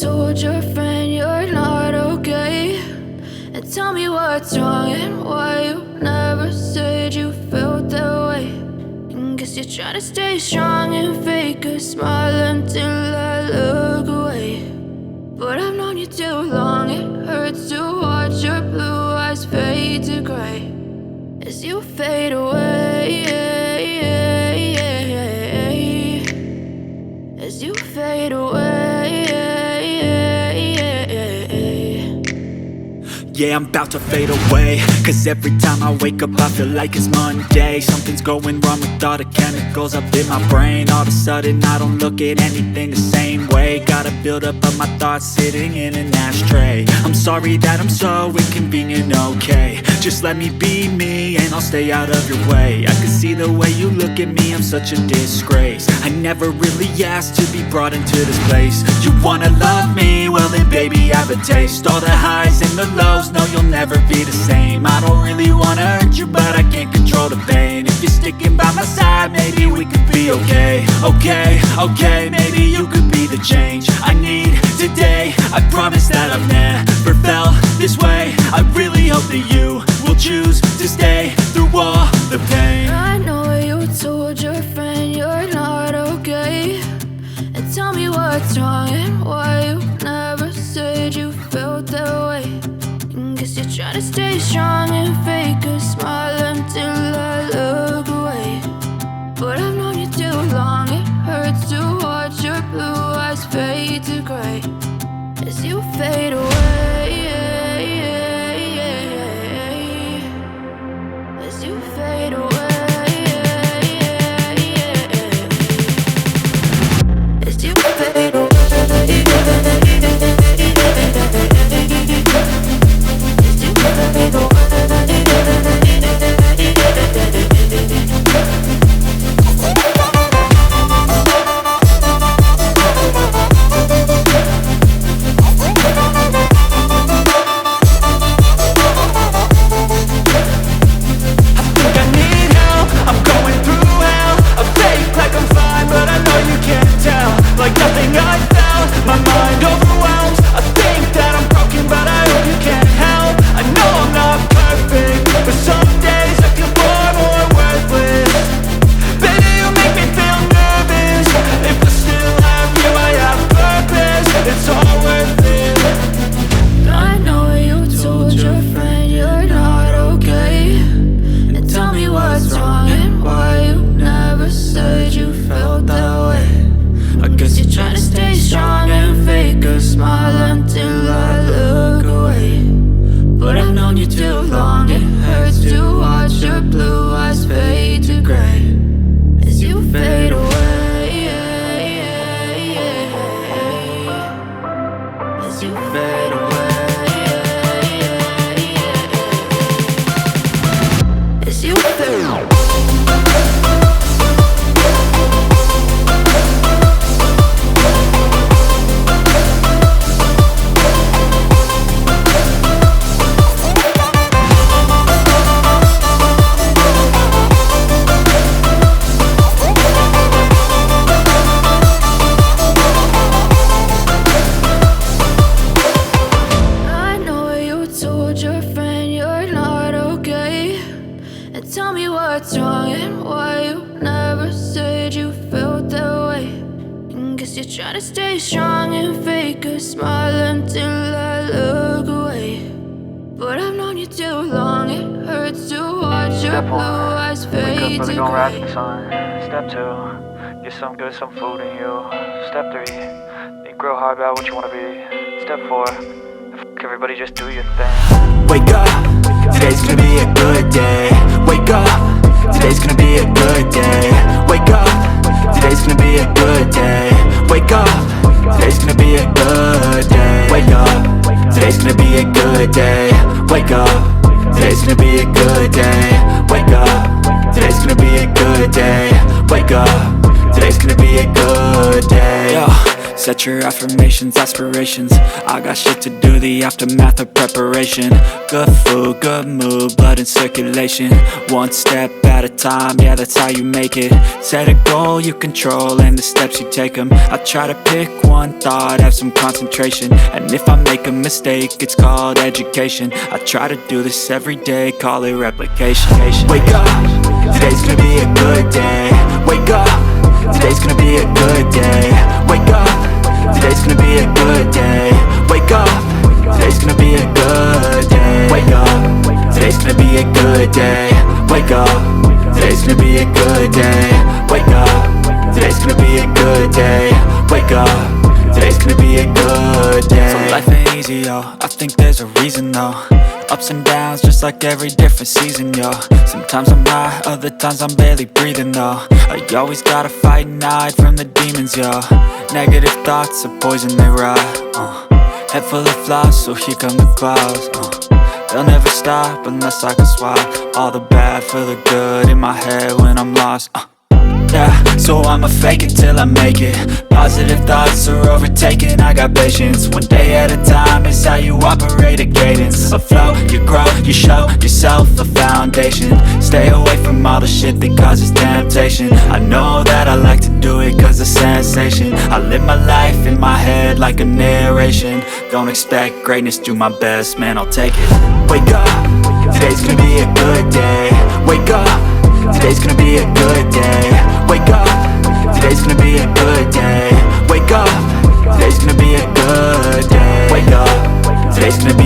told your friend you're not okay, and tell me what's wrong and why you never said you felt that way. And guess you're trying to stay strong and fake a smile until I look away. But I've known you too long, it hurts to watch your blue eyes fade to gray as you fade away, as you fade away. Yeah, I'm about to fade away, cause every time I wake up I feel like it's Monday. Something's going wrong with all the chemicals up in my brain. All of a sudden I don't look at anything the same way. Gotta build up of my thoughts sitting in an ashtray. I'm sorry that I'm so inconvenient, okay. Just let me be me and I'll stay out of your way. I can see the way you look at me, I'm such a disgrace. I never really asked to be brought into this place. You wanna love me? Well then baby I have a taste. All the highs and the lows, no you'll never be the same. I don't really wanna hurt you but I can't control the pain. If you're sticking by my side maybe we could be okay. Okay, maybe you could be the change I need today. I promise that I've never felt this way. I really hope that you will choose to stay through all the pain. I know you told your friend you're not okay, and tell me what's wrong and why you never said you felt that way. And guess you're trying to stay strong and fake a smile until I look away. But I've known you too long, it hurts to watch your blue eyes fade to gray as you fade away, as you fade away, as you fade away. Like nothing I felt, my mind overwhelms. I think that I'm broken but I hope you can't help. I know I'm not perfect, but some days I feel far more worthless. Baby, you make me feel nervous. If I still have you, I have purpose. It's all worth it. I know you told your friend you're not okay, and tell me what's wrong and why you never said you felt that way. I guess you're trying to stay strong and fake a smile until I look away. But I've known you too long, it hurts to watch your blue eyes fade to gray as you fade away, as you fade away, as you fade away. What's wrong and why you never said you felt that way. And guess you're trying to stay strong and fake a smile until I look away. But I've known you too long, it hurts to watch your blue eyes fade to gray. Step 2, get some good, some food in you. Step 3, think real hard about what you wanna be. Step 4, everybody just do your thing. Wake up, today's gonna be a good day. Wake up, today's gonna be a good day. Wake up, today's gonna be a good day. Wake up, today's gonna be a good day. Wake up, today's gonna be a good day. Wake up, today's gonna be a good day. Wake up, today's gonna be a good day. Wake up, today's gonna be a good day. Set your affirmations, aspirations. I got shit to do, the aftermath of preparation. Good food, good mood, blood in circulation. One step at a time, yeah, that's how you make it. Set a goal you control and the steps you take them. I try to pick one thought, have some concentration. And if I make a mistake, it's called education. I try to do this every day, call it replication. Wake up, today's gonna be a good day. Wake up, today's gonna be a good day. Wake up, today's gonna be a good day. Wake up, today's gonna be a good day. Wake up, today's gonna be a good day. Wake up, today's gonna be a good day. Wake up, today's gonna be a good day. Wake up, today's gonna be a good day. So life ain't easy, yo, I think there's a reason though. Ups and downs, just like every different season, yo. Sometimes I'm high, other times I'm barely breathing, though. I always gotta fight and hide from the demons, yo. Negative thoughts are poison, they rot. Head full of flies, so here come the clouds. They'll never stop unless I can swap all the bad for the good in my head when I'm lost. Yeah, so I'ma fake it till I make it. Positive thoughts are overtaken, I got patience. One day at a time is how you operate a cadence. A flow, you grow, you show yourself a foundation. Stay away from all the shit that causes temptation. I know that I like to do it cause it's sensation. I live my life in my head like a narration. Don't expect greatness, do my best, man, I'll take it. Wake up, today's gonna be a good day. Wake up, today's gonna be a good day. Wake up, today's gonna be a good day. Wake up, today's gonna be a good day. Wake up, today's gonna be